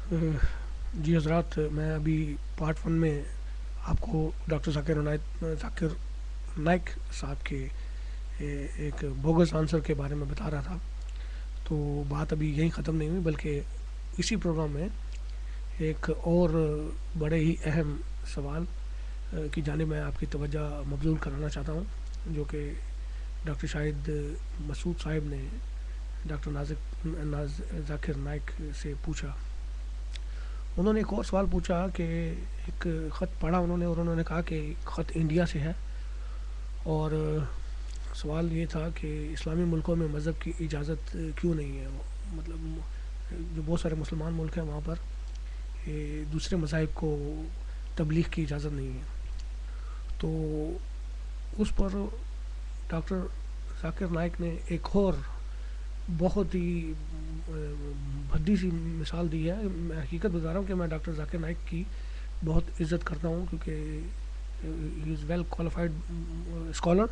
جی حضرات، میں ابھی پارٹ ون میں آپ کو ڈاکٹر ذاکر نائک صاحب کے ایک بوگس آنسر کے بارے میں بتا رہا تھا. تو بات ابھی یہیں ختم نہیں ہوئی، بلکہ اسی پروگرام میں ایک اور بڑے ہی اہم سوال کی جانب میں آپ کی توجہ مبذول کرانا چاہتا ہوں، جو کہ ڈاکٹر شاہد مسعود صاحب نے ڈاکٹر ذاکر نائک سے پوچھا. انہوں نے ایک اور سوال پوچھا کہ ایک خط پڑھا انہوں نے، اور انہوں نے کہا کہ خط انڈیا سے ہے، اور سوال یہ تھا کہ اسلامی ملکوں میں مذہب کی اجازت کیوں نہیں ہے. مطلب جو بہت سارے مسلمان ملک ہیں وہاں پر دوسرے مذاہب کو تبلیغ کی اجازت نہیں ہے. تو اس پر ڈاکٹر ذاکر نائک نے ایک اور بہت ہی بھدی سی مثال دی ہے. میں حقیقت بتا رہا ہوں کہ میں ڈاکٹر ذاکر نائک کی بہت عزت کرتا ہوں، کیونکہ ہی از ویل کوالیفائڈ اسکالر،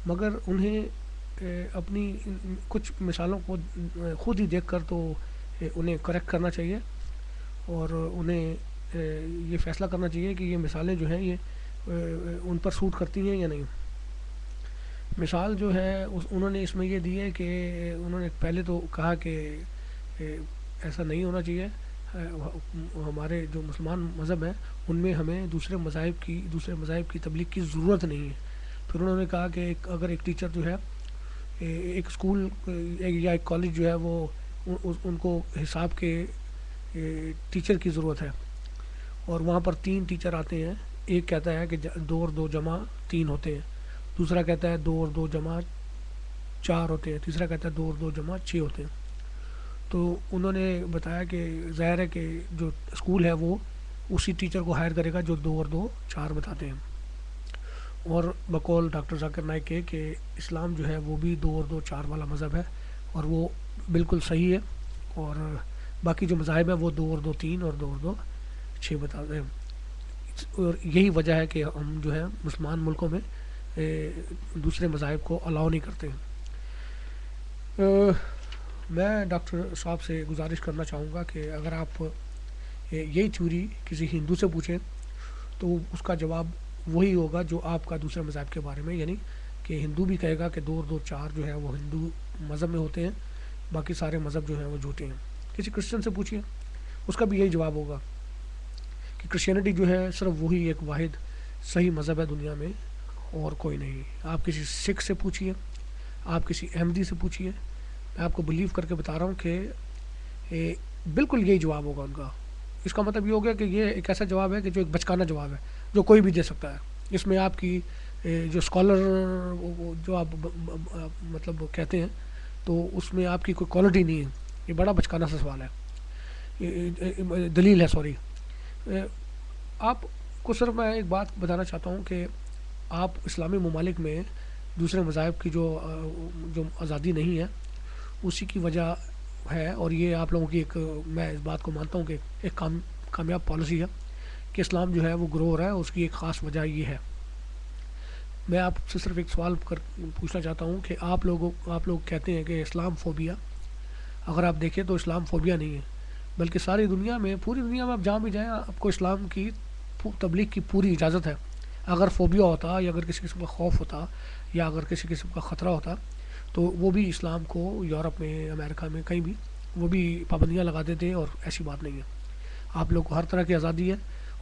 مگر انہیں اپنی کچھ مثالوں کو خود ہی دیکھ کر تو انہیں کریکٹ کرنا چاہیے، اور انہیں یہ فیصلہ کرنا چاہیے کہ یہ مثالیں جو ہیں یہ ان پر سوٹ کرتی ہیں یا نہیں. مثال جو ہے انہوں نے اس میں یہ دی ہے کہ انہوں نے پہلے تو کہا کہ ایسا نہیں ہونا چاہیے. ہمارے جو مسلمان مذہب ہیں ان میں ہمیں دوسرے مذاہب کی تبلیغ کی ضرورت نہیں ہے. پھر انہوں نے کہا کہ اگر ایک ٹیچر جو ہے ایک اسکول یا ایک کالج جو ہے وہ ان کو حساب کے ٹیچر کی ضرورت ہے، اور وہاں پر 3 ٹیچر آتے ہیں. ایک کہتا ہے کہ 2 اور 2 جمع 3 ہوتے ہیں، دوسرا کہتا ہے 2 اور 2 جمع 4 ہوتے ہیں، تیسرا کہتا ہے 2 اور 2 جمع 6 ہوتے ہیں. تو انہوں نے بتایا کہ ظاہر ہے کہ جو اسکول ہے وہ اسی ٹیچر کو ہائر کرے گا جو 2 اور 2 4 بتاتے ہیں. اور بقول ڈاکٹر ذاکر نائک کے کہ اسلام جو ہے وہ بھی 2 اور 2 4 والا مذہب ہے، اور وہ بالکل صحیح ہے. اور باقی جو مذاہب ہیں وہ 2 اور 2 3 اور 2 اور 2 6 بتاتے ہیں. اور یہی وجہ ہے کہ ہم جو ہے مسلمان ملکوں میں دوسرے مذاہب کو الاؤ نہیں کرتے ہیں. میں ڈاکٹر صاحب سے گزارش کرنا چاہوں گا کہ اگر آپ یہی تھیوری کسی ہندو سے پوچھیں تو اس کا جواب وہی ہوگا جو آپ کا دوسرے مذاہب کے بارے میں، یعنی کہ ہندو بھی کہے گا کہ 2 اور 2 4 جو ہے وہ ہندو مذہب میں ہوتے ہیں، باقی سارے مذہب جو ہیں وہ جھوٹے ہیں. کسی کرسچن سے پوچھیے، اس کا بھی یہی جواب ہوگا کہ کرسچینٹی جو ہے صرف وہی ایک واحد صحیح مذہب ہے دنیا میں، اور کوئی نہیں. آپ کسی سکھ سے پوچھیے، آپ کسی احمدی سے پوچھیے، میں آپ کو بلیو کر کے بتا رہا ہوں کہ بالکل یہی جواب ہوگا ان کا. اس کا مطلب یہ ہو گیا کہ یہ ایک ایسا جواب ہے کہ جو ایک بچکانہ جواب ہے جو کوئی بھی دے سکتا ہے. اس میں آپ کی جو اسکالر جو آپ مطلب کہتے ہیں تو اس میں آپ کی کوئی کوالٹی نہیں ہے. یہ بڑا بچکانہ سا سوال ہے، دلیل ہے سوری. آپ کو صرف میں ایک بات بتانا چاہتا ہوں کہ آپ اسلامی ممالک میں دوسرے مذاہب کی جو آزادی نہیں ہے اسی کی وجہ ہے، اور یہ آپ لوگوں کی ایک، میں اس بات کو مانتا ہوں کہ ایک کامیاب پالیسی ہے کہ اسلام جو ہے وہ گرو ہو رہا ہے. اس کی ایک خاص وجہ یہ ہے. میں آپ سے صرف ایک سوال پوچھنا چاہتا ہوں کہ آپ لوگ کہتے ہیں کہ اسلام فوبیا. اگر آپ دیکھیں تو اسلام فوبیا نہیں ہے، بلکہ ساری دنیا میں، پوری دنیا میں آپ جہاں بھی جائیں آپ کو اسلام کی تبلیغ کی پوری اجازت ہے. اگر فوبیا ہوتا یا اگر کسی قسم کا خوف ہوتا یا اگر کسی قسم کا خطرہ ہوتا تو وہ بھی اسلام کو یورپ میں، امریکہ میں، کہیں بھی وہ بھی پابندیاں لگا دیتے، اور ایسی بات نہیں ہے. آپ لوگ کو ہر طرح کی آزادی ہے،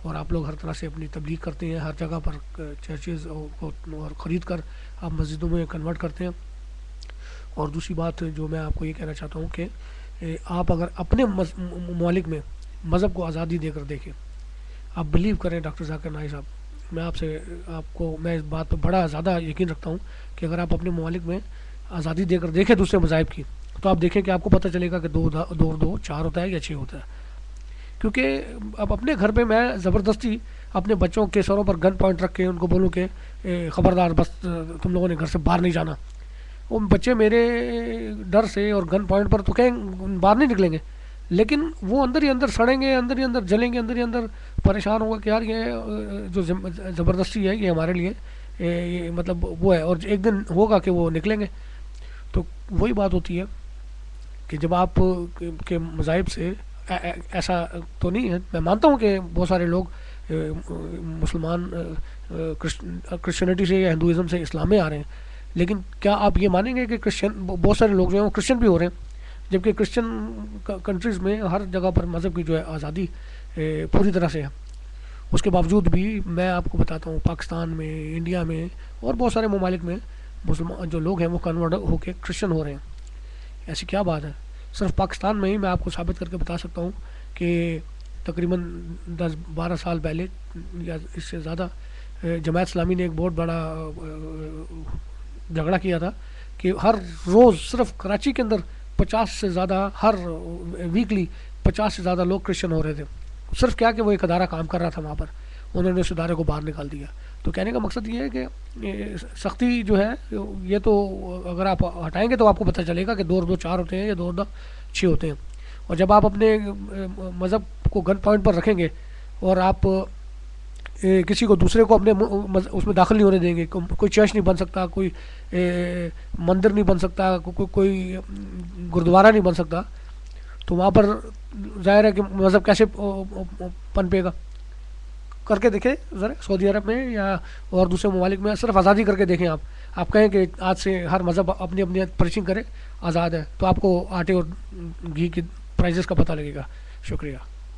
اور آپ لوگ ہر طرح سے اپنی تبلیغ کرتے ہیں. ہر جگہ پر چرچز اور خرید کر آپ مسجدوں میں کنورٹ کرتے ہیں. اور دوسری بات جو میں آپ کو یہ کہنا چاہتا ہوں کہ آپ اگر اپنے ممالک میں مذہب کو آزادی دے کر دیکھیں، آپ بلیو کریں ڈاکٹر ذاکر نائک صاحب، میں اس بات پہ بڑا زیادہ یقین رکھتا ہوں کہ اگر آپ اپنے ممالک میں آزادی دے کر دیکھیں دوسرے مذاہب کی، تو آپ دیکھیں کہ آپ کو پتہ چلے گا کہ 2 اور 2 4 ہوتا ہے یا 6 ہوتا ہے. کیونکہ اب اپنے گھر پہ میں زبردستی اپنے بچوں کے سروں پر گن پوائنٹ رکھ کے ان کو بولوں کہ خبردار بس تم لوگوں نے گھر سے باہر نہیں جانا، وہ بچے میرے ڈر سے اور گن پوائنٹ پر تو کہیں باہر نہیں نکلیں گے، لیکن وہ اندر ہی اندر سڑیں گے، اندر ہی اندر جلیں گے، اندر ہی اندر پریشان ہوگا کہ یار یہ جو زبردستی ہے یہ ہمارے لیے یہ مطلب وہ ہے، اور ایک دن ہوگا کہ وہ نکلیں گے. تو وہی بات ہوتی ہے کہ جب آپ کے مذاہب سے ایسا تو نہیں ہے. میں مانتا ہوں کہ بہت سارے لوگ مسلمان کرسچینٹی سے یا ہندوازم سے اسلام میں آ رہے ہیں, لیکن کیا آپ یہ مانیں گے کہ بہت سارے لوگ جو ہیں وہ کرسچن بھی ہو رہے ہیں, جبکہ کرسچن کنٹریز میں ہر جگہ پر مذہب کی جو ہے آزادی پوری طرح سے ہے. اس کے باوجود بھی میں آپ کو بتاتا ہوں پاکستان میں, انڈیا میں اور بہت سارے ممالک میں مسلمان جو لوگ ہیں وہ کنورٹ ہو کے کرسچن ہو رہے ہیں. ایسی کیا بات ہے؟ صرف پاکستان میں ہی میں آپ کو ثابت کر کے بتا سکتا ہوں کہ تقریباً 10-12 سال پہلے یا اس سے زیادہ جماعت اسلامی نے ایک بہت بڑا جھگڑا کیا تھا کہ ہر روز صرف کراچی کے اندر 50 سے زیادہ, ہر ویکلی 50 سے زیادہ لوگ کرسچن ہو رہے تھے. صرف کیا کہ وہ ایک ادارہ کام کر رہا تھا وہاں پر, انہوں نے اس ادارے کو باہر نکال دیا. تو کہنے کا مقصد یہ ہے کہ سختی جو ہے یہ تو اگر آپ ہٹائیں گے تو آپ کو پتہ چلے گا کہ 2 4 ہوتے ہیں یا 2 6 ہوتے ہیں. اور جب آپ اپنے مذہب کو گن پوائنٹ پر رکھیں گے اور آپ کسی کو دوسرے کو اپنے اس میں داخل نہیں ہونے دیں گے, کوئی چرچ نہیں بن سکتا, کوئی مندر نہیں بن سکتا, کوئی گرودوارہ نہیں بن سکتا, تو وہاں پر ظاہر ہے کہ مذہب کیسے پنپے گا؟ کر کے دیکھیں ذرا سعودی عرب میں یا اور دوسرے ممالک میں, صرف آزادی کر کے دیکھیں. آپ کہیں کہ آج سے ہر مذہب اپنی اپنی پرچنگ کرے, آزاد ہے, تو آپ کو آٹے اور گھی کی پرائزز کا پتہ لگے گا. شکریہ.